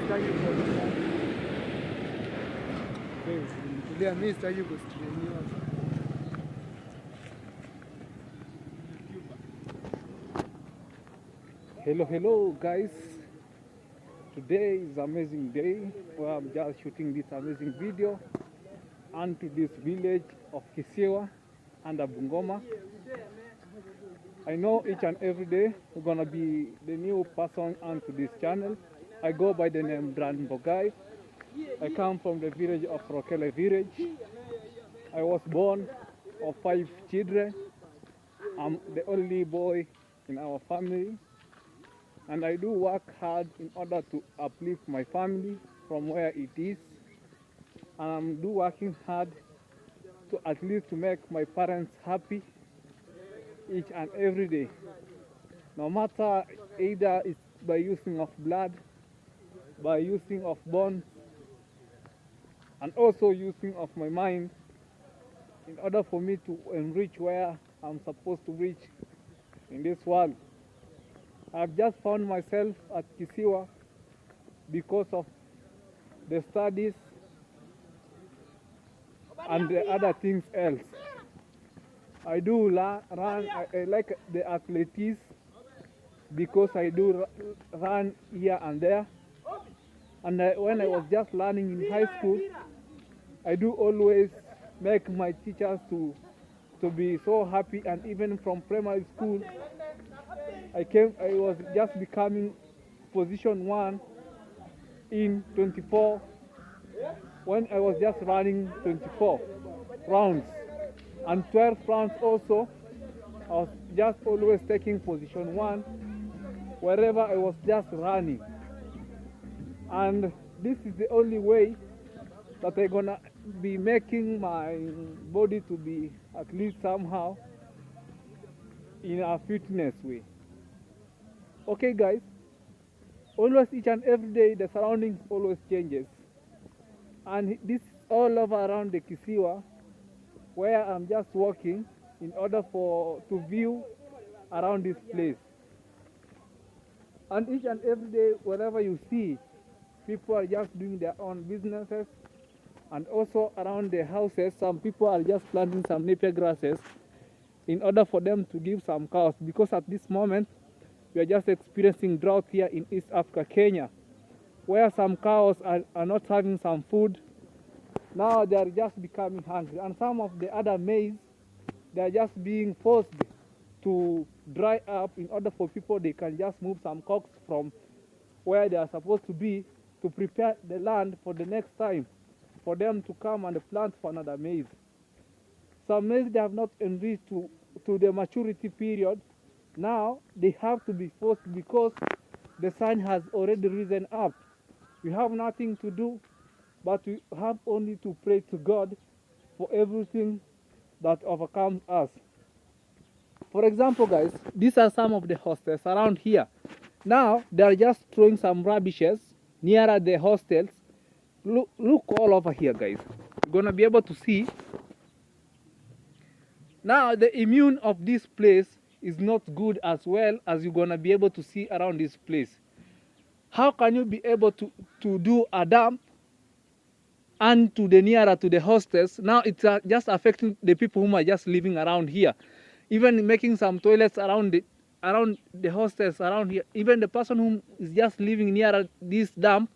sitaki kulia, mimi sitaki kusikiliwa. Hello guys. Today is an amazing day where I'm just shooting this amazing video onto this village of Kisiwa under Bungoma. I know each and every day we're gonna be the new person onto this channel. I go by the name Brand Bogai. I come from the village of Rokele village. I was born of 5 children. I'm the only boy in our family. And I do work hard in order to uplift my family from where it is. And I'm do working hard to at least to make my parents happy each and every day. No matter either it's by using of blood, by using of bones, and also using of my mind in order for me to enrich where I'm supposed to reach in this world. I've just found myself at Kisiwa because of the studies and the other things else. I do run, I like the athletics because I do run here and there. And when I was just learning in high school, I do always make my teachers to be so happy. And even from primary school, I was just becoming position 1 in 24 when I was just running 24 rounds. And 12 rounds also, I was just always taking position 1 wherever I was just running. And this is the only way that I'm gonna be making my body to be at least somehow in a fitness way. Okay guys, always each and every day the surroundings always changes. And this is all over around the Kisiwa where I'm just walking in order to view around this place. And each and every day, wherever you see, people are just doing their own businesses. And also around the houses, some people are just planting some napier grasses in order for them to give some cows. Because at this moment, we are just experiencing drought here in East Africa, Kenya, where some cows are not having some food. Now they are just becoming hungry. And some of the other maize, they are just being forced to dry up in order for people, they can just move some cocks from where they are supposed to be to prepare the land for the next time for them to come and plant for another maize. Some maize they have not enriched to the maturity period. Now they have to be forced because the sun has already risen up. We have nothing to do, but we have only to pray to God for everything that overcomes us. For example, guys, these are some of the hostels around here. Now they are just throwing some rubbishes nearer the hostels. Look all over here, guys. You're gonna be able to see. Now the immune of this place is not good as well as you're gonna be able to see around this place. How can you be able to do a dump and to the nearer to the hostels? Now it's just affecting the people who are just living around here. Even making some toilets around the hostels around here. Even the person who is just living near this dump,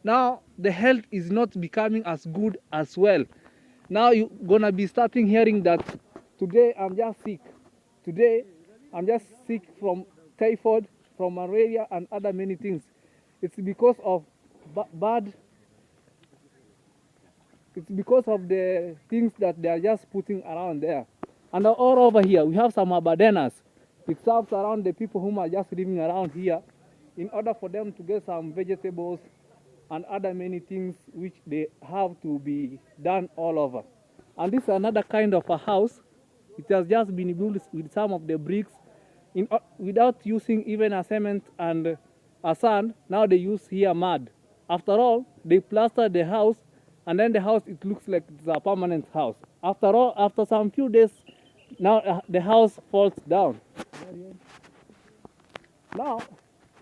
now the health is not becoming as good as well. Now you're gonna be starting hearing that today I'm just sick. Today I'm just sick from typhoid, from malaria and other many things. It's because of it's because of the things that they are just putting around there. And all over here, we have some abadenas. It serves around the people who are just living around here in order for them to get some vegetables and other many things which they have to be done all over. And this is another kind of a house. It has just been built with some of the bricks without using even a cement and a sand. Now they use here mud. After all, they plaster the house, and then the house, it looks like it's a permanent house. After all, after some few days, now the house falls down. Now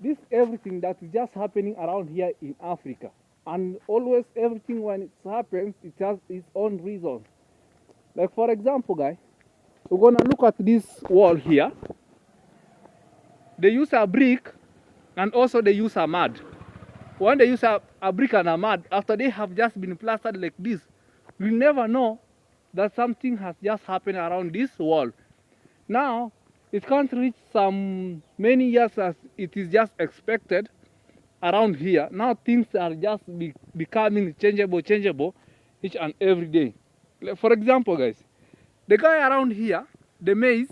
this everything that is just happening around here in Africa. And always everything when it happens, it has its own reason. Like for example, guys, we're gonna look at this wall here. They use a brick and also they use a mud. When they use a brick and a mud, after they have just been plastered like this, we never know that something has just happened around this wall. Now, it can't reach some many years as it is just expected around here. Now things are just becoming changeable each and every day. Like for example, guys, the guy around here, the maize,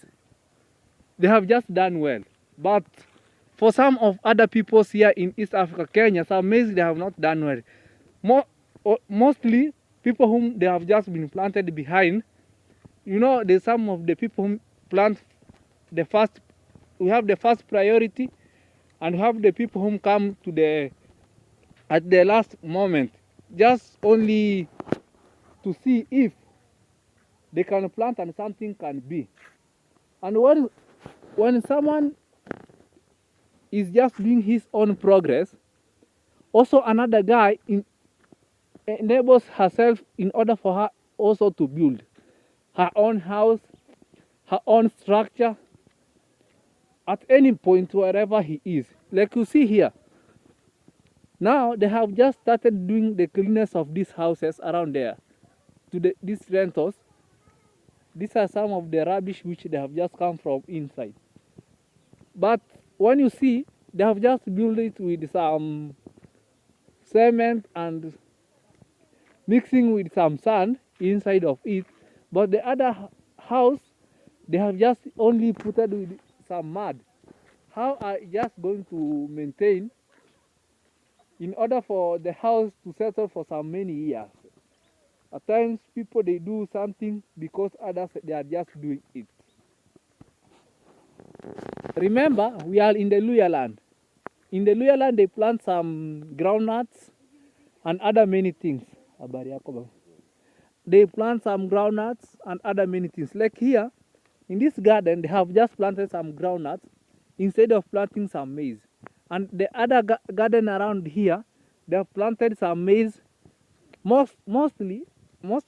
they have just done well. But for some of other peoples here in East Africa, Kenya, some maize they have not done well. Mostly people whom they have just been planted behind. You know, there's some of the people who plant the first. We have the first priority, and we have the people who come to the at the last moment, just only to see if they can plant and something can be. And when someone is just doing his own progress, also another guy enables herself in order for her also to build her own house, her own structure at any point wherever he is. Like you see here, now they have just started doing the cleanness of these houses around there to these rentals. These are some of the rubbish which they have just come from inside. But when you see, they have just built it with some cement and mixing with some sand inside of it. But the other house, they have just only put it with some mud. How are you just going to maintain in order for the house to settle for so many years? At times people they do something because others they are just doing it. Remember, we are in the Luya land. In the Luya land they plant some groundnuts and other many things. They plant some groundnuts and other many things. Like here, in this garden, they have just planted some groundnuts instead of planting some maize. And the other garden around here, they have planted some maize. Most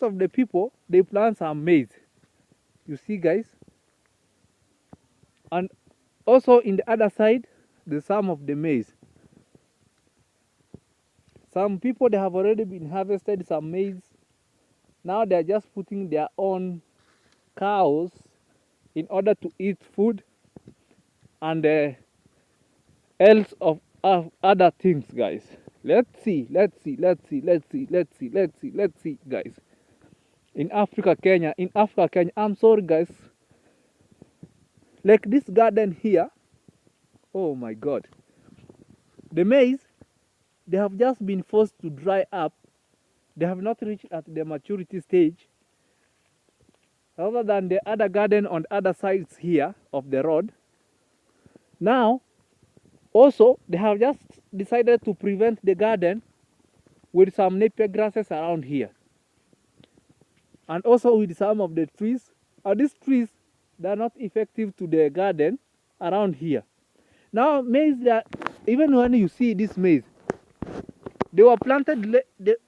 of the people, they plant some maize. You see, guys? And also in the other side, there's some of the maize. Some people, they have already been harvested some maize. Now they're just putting their own cows in order to eat food and else of other things, guys. Let's see, guys. In Africa, Kenya, I'm sorry, guys. Like this garden here, oh my God. The maize, they have just been forced to dry up. They have not reached at the maturity stage. Other than the other garden on the other sides here of the road. Now, also, they have just decided to prevent the garden with some napier grasses around here. And also with some of the trees. And these trees, they are not effective to the garden around here. Now, maize, even when you see this maize, they were planted.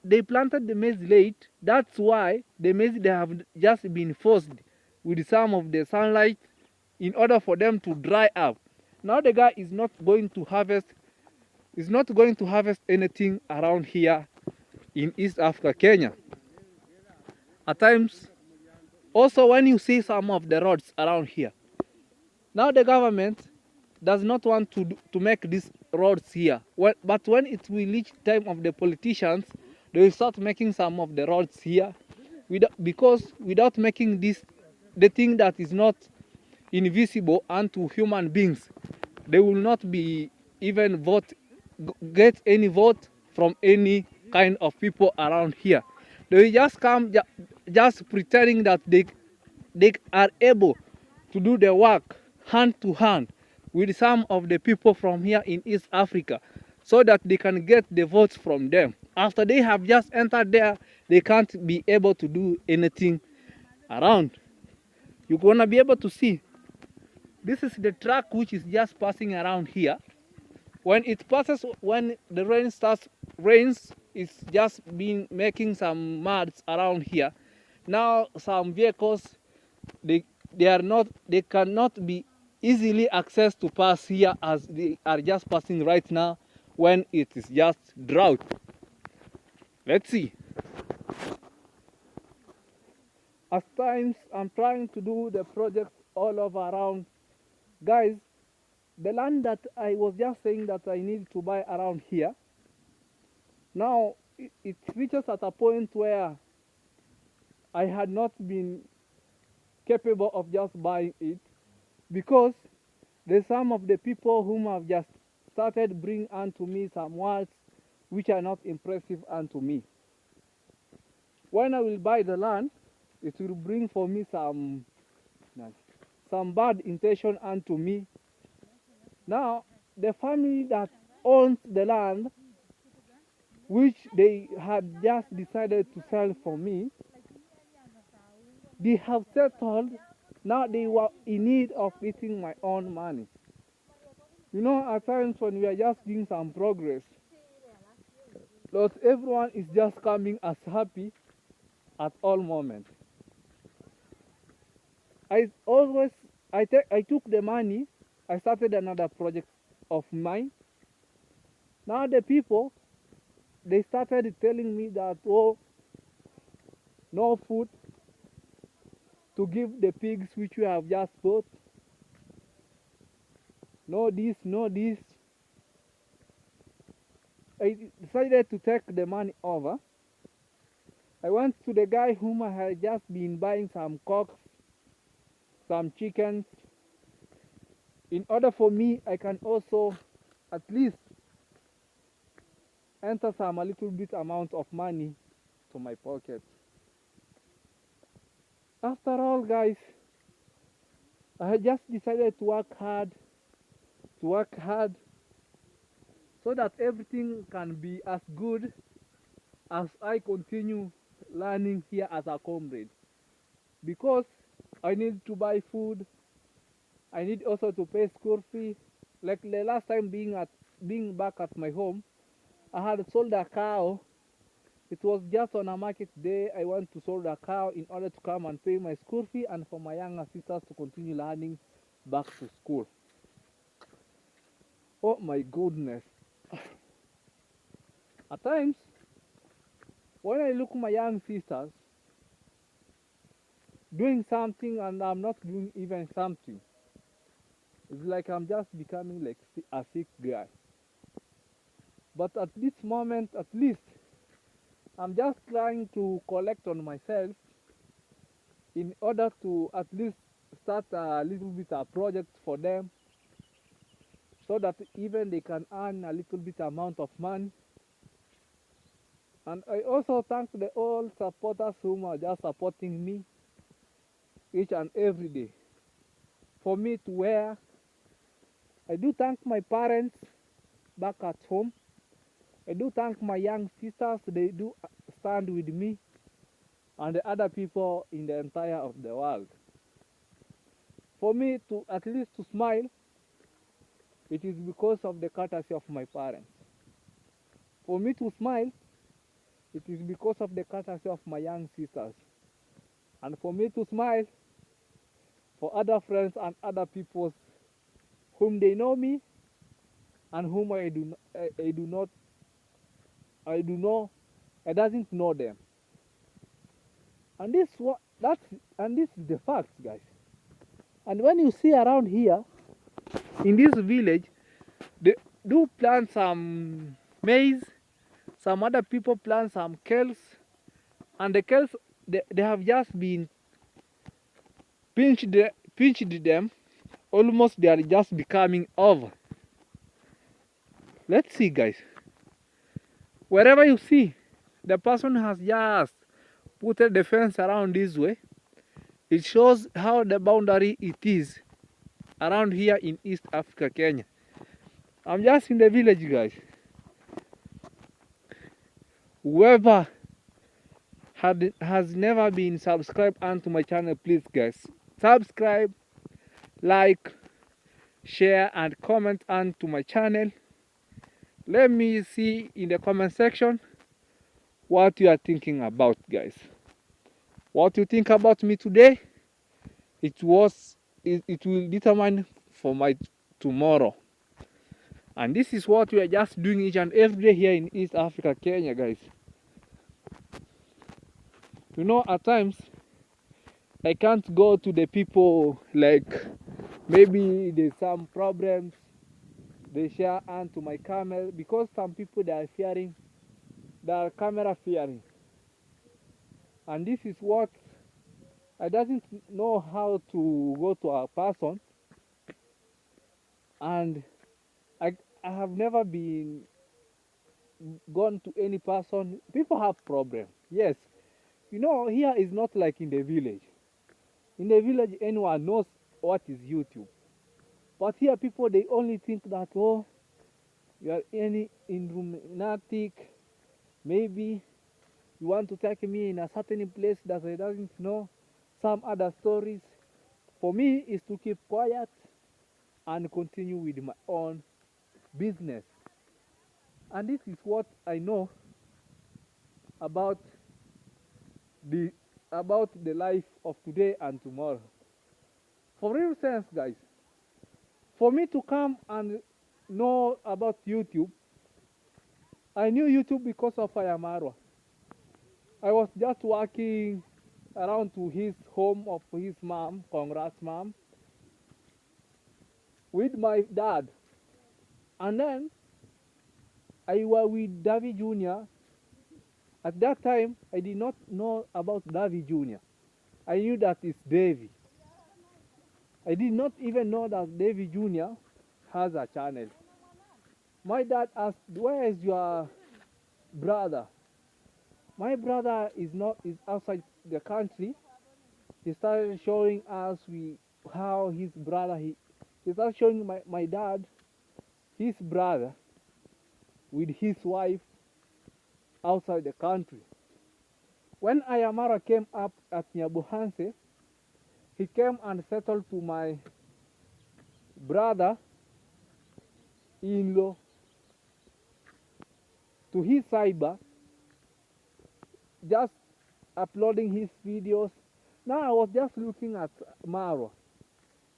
They planted the maize late. That's why the maize they have just been forced with some of the sunlight in order for them to dry up. Now the guy is not going to harvest. Is not going to harvest anything around here in East Africa, Kenya. At times, also when you see some of the roads around here, now the government does not want to make these roads here. But when it will reach time of the politicians, they will start making some of the roads here. Because without making this, the thing that is not invisible unto human beings, they will not be even get any vote from any kind of people around here. They will just come just pretending that they are able to do the work hand to hand with some of the people from here in East Africa so that they can get the votes from them. After they have just entered there, they can't be able to do anything around. You're going to be able to see. This is the truck which is just passing around here. when it passes, when the rains, it's just been making some muds around here. Now some vehicles, they cannot be easily accessed to pass here, as they are just passing right now when it is just drought. Let's see. At times I'm trying to do the project all over around. Guys, the land that I was just saying that I need to buy around here, now it reaches at a point where I had not been capable of just buying it, because there's some of the people whom have just started bring unto me some words which are not impressive unto me. When I will buy the land, it will bring for me some bad intention unto me. Now, the family that owns the land, which they had just decided to sell for me, they have settled. Now they were in need of eating my own money. You know, at times when we are just doing some progress, not everyone is just coming as happy at all moments. I took the money, I started another project of mine. Now the people, they started telling me that, oh, no food to give the pigs which we have just bought, no this, no this. I decided to take the money over. I went to the guy whom I had just been buying some cocks, some chickens, in order for me I can also at least enter a little bit amount of money to my pocket. After all, guys, I had just decided to work hard, so that everything can be as good as I continue learning here as a comrade. Because I need to buy food, I need also to pay school fee. Like the last time being back at my home, I had sold a cow. It was just on a market day. I went to sell a cow in order to come and pay my school fee and for my younger sisters to continue learning back to school. Oh my goodness. At times, when I look at my young sisters doing something and I'm not doing even something, it's like I'm just becoming like a sick guy. But at this moment, at least, I'm just trying to collect on myself in order to at least start a little bit of project for them, so that even they can earn a little bit amount of money. And I also thank the all supporters whom are just supporting me each and every day for me to wear. I do thank my parents back at home. I do thank my young sisters. They do stand with me and the other people in the entire of the world. For me to at least to smile, it is because of the courtesy of my parents. For me to smile, it is because of the courtesy of my young sisters. And for me to smile, for other friends and other people whom they know me and whom I doesn't know them. And this is the fact, guys. And when you see around here in this village, they do plant some maize, some other people plant some kales, and the kales, they have just been pinched them. Almost they are just becoming over. Let's see, guys. Wherever you see, the person has just put the fence around this way. It shows how the boundary it is around here in East Africa, Kenya. I'm just in the village, guys. Whoever has never been subscribed onto my channel, please, guys, subscribe, like, share, and comment onto my channel. Let me see in the comment section what you are thinking about, guys. What you think about me today, it will determine for my tomorrow. And this is what we are just doing each and every day here in East Africa, Kenya, guys. You know, at times I can't go to the people, like maybe there's some problems, they share onto my camera, because some people they are fearing, they are camera fearing. And this is what I doesn't know how to go to a person, and I have never been gone to any person. People have problem. Yes, you know, here is not like in the village. In the village, anyone knows what is YouTube. But here, people they only think that, oh, you are any Illuminatic. Maybe you want to take me in a certain place that I doesn't know. Some other stories. For me, is to keep quiet and continue with my own business. And this is what I know about the life of today and tomorrow. For real sense, guys, for me to come and know about YouTube, I knew YouTube because of Ayamarwa. I was just walking around to his home of his mom, congrats mom, with my dad. And then I was with Davey Jr. At that time, I did not know about Davey Jr. I knew that it's Davey. I did not even know that Davey Jr. has a channel. My dad asked, "Where is your brother?" My brother is outside the country. He started showing us how his brother he started showing my dad his brother with his wife outside the country. When Ayamara came up at Nyabuhanse, he came and settled to my brother-in-law to his cyber, just uploading his videos. Now I was just looking at Maro.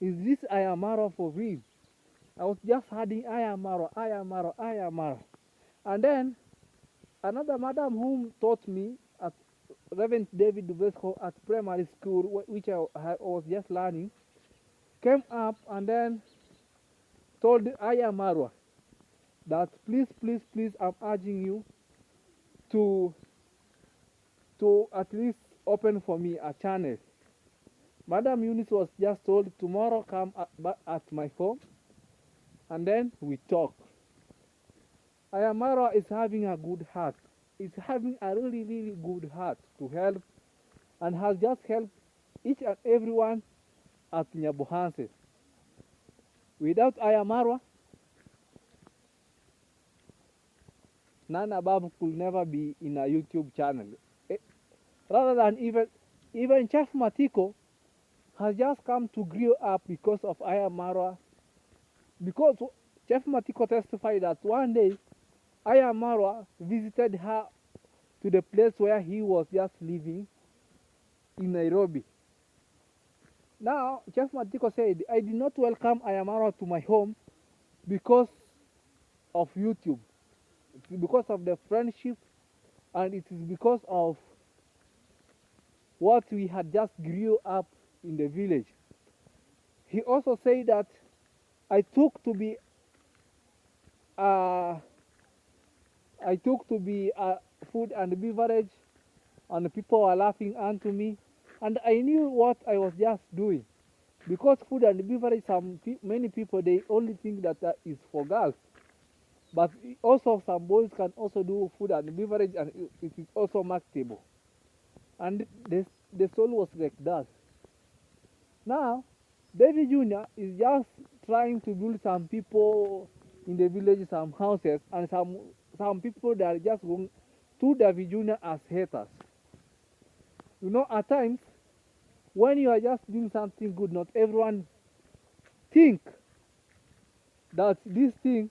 Is this Ayamaro for real? I was just adding Ayamaro, Ayamaro, Ayamaro. And then another madam whom taught me at Reverend David Duvesco at primary school, which I was just learning, came up and then told Ayamarwa that please, please, please, I'm urging you to at least open for me a channel. Madam Eunice was just told, tomorrow come at my home and then we talk. Ayamara is having a good heart. Is having a really, really good heart to help, and has just helped each and everyone at Nyabuhanse. Without Ayamara, Nana Babu could never be in a YouTube channel. Rather than even Chef Matiko has just come to grow up because of Ayamara. Because Chef Matiko testified that one day Ayamara visited her to the place where he was just living in Nairobi. Now, Chef Matiko said, I did not welcome Ayamara to my home because of YouTube. It's because of the friendship, and it is because of what we had just grew up in the village. He also said that I took to be food and beverage, and people were laughing unto me, and I knew what I was just doing, because food and beverage, many people they only think that is for girls, but also some boys can also do food and beverage, and it is also marketable, and the soul was like that. Now, David Jr. is just trying to build some people in the village, some houses, and some people that are just going to David Jr. as haters. You know, at times, when you are just doing something good, not everyone think that this thing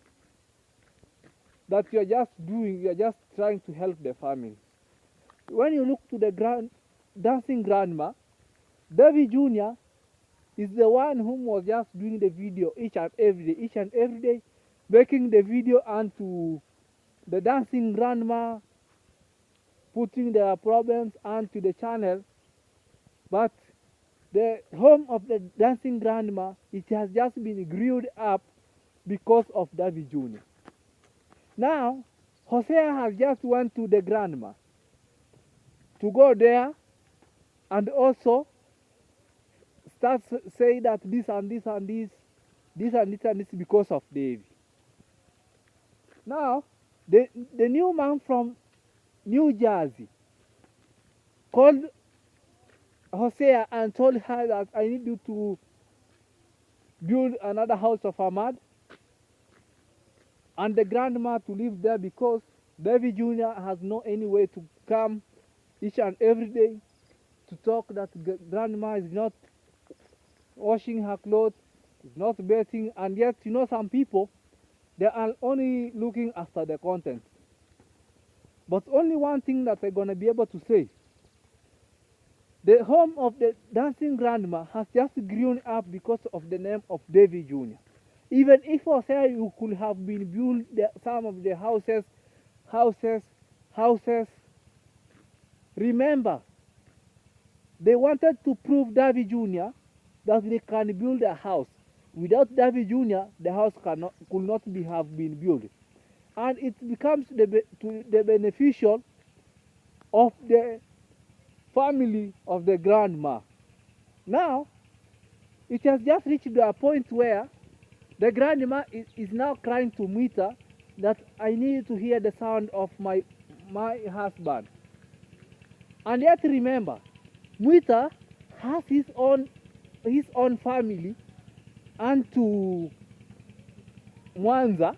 that you are just doing, you are just trying to help the family. When you look to the dancing grandma, Davey Jr. is the one whom was just doing the video each and every day, making the video onto the dancing grandma, putting their problems onto the channel. But the home of the dancing grandma, it has just been grilled up because of Davey Jr. Now, Hosea has just went to the grandma to go there and also start saying that this and this and this because of Davey. Now, the new man from New Jersey called Hosea and told her that I need you to build another house of Ahmad and the grandma to live there because Davey Jr. has no any way to come each and every day to talk that grandma is not washing her clothes, is not bathing, and yet you know some people, they are only looking after the content. But only one thing that they're going to be able to say, the home of the dancing grandma has just grown up because of the name of Davey Jr. Even if Hosea you could have been built some of the houses, remember, they wanted to prove Davey Jr. that they can build a house. Without Davey Jr., the house could not have been built. And it becomes the beneficial of the family of the grandma. Now, it has just reached to a point where the grandma is now crying to Mwita that I need to hear the sound of my husband. And yet remember, Mwita has his own family and to Mwanza,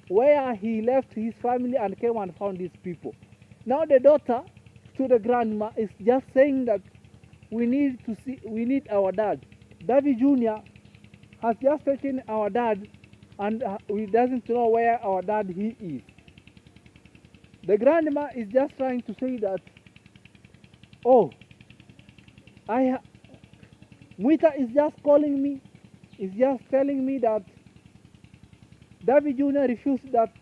where he left his family and came and found these people. Now the daughter to the grandma is just saying that we need our dad. Davey Jr. has just taken our dad and we doesn't know where our dad he is. The grandma is just trying to say that, oh, Mwita is just calling me, is just telling me that Davey Jr. refused that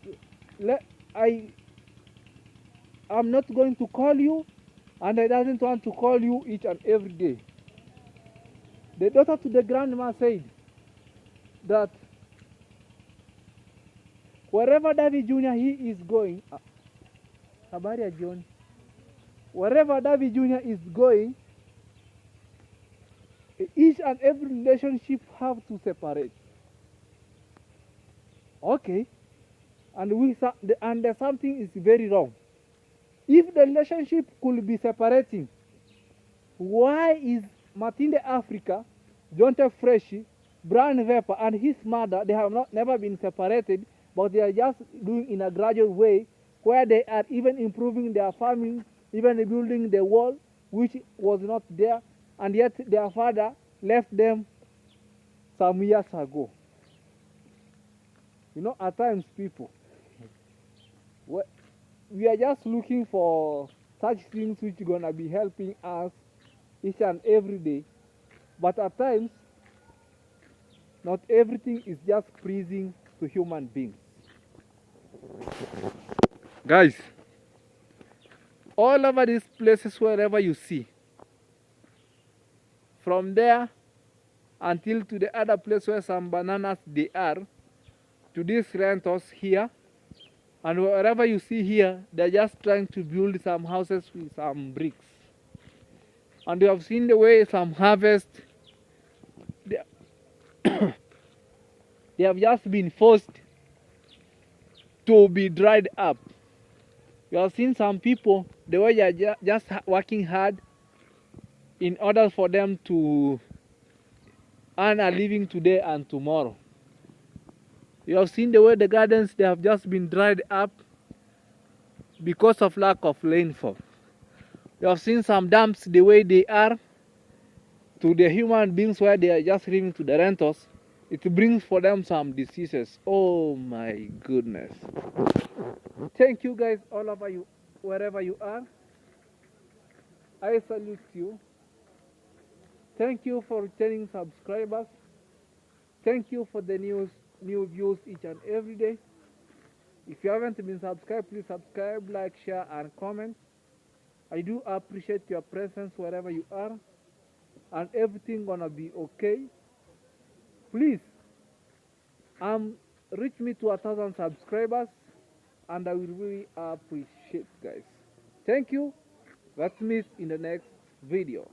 I'm not going to call you and I doesn't want to call you each and every day. The daughter to the grandma said that wherever Davey Jr. he is going, wherever Davey Jr. is going, each and every relationship have to separate. Okay, and there's something is very wrong. If the relationship could be separating, why is Matinde Africa, Jonte Freshi, Brian Vapor and his mother, they have never been separated, but they are just doing in a gradual way where they are even improving their family, even building the wall which was not there, and yet their father left them some years ago. You know, at times people, we are just looking for such things which are going to be helping us each and every day. But at times, not everything is just pleasing to human beings. Guys, all over these places, wherever you see, from there until to the other place where some bananas they are, to these renters here, and wherever you see here, they're just trying to build some houses with some bricks. And you have seen the way some harvest, they have just been forced to be dried up. You have seen some people, the way they are just working hard in order for them to earn a living today and tomorrow. You have seen the way the gardens, they have just been dried up because of lack of rainfall. You have seen some dams the way they are to the human beings where they are just living to the renters. it brings for them some diseases. Oh my goodness. Thank you guys, all over you, wherever you are. I salute you. Thank you for returning subscribers. Thank you for the new views each and every day. If you haven't been subscribed, please subscribe, like, share, and comment. I do appreciate your presence wherever you are, and everything gonna be okay. Please, reach me to 1,000 subscribers, and I will really appreciate, guys. Thank you. Let's meet in the next video.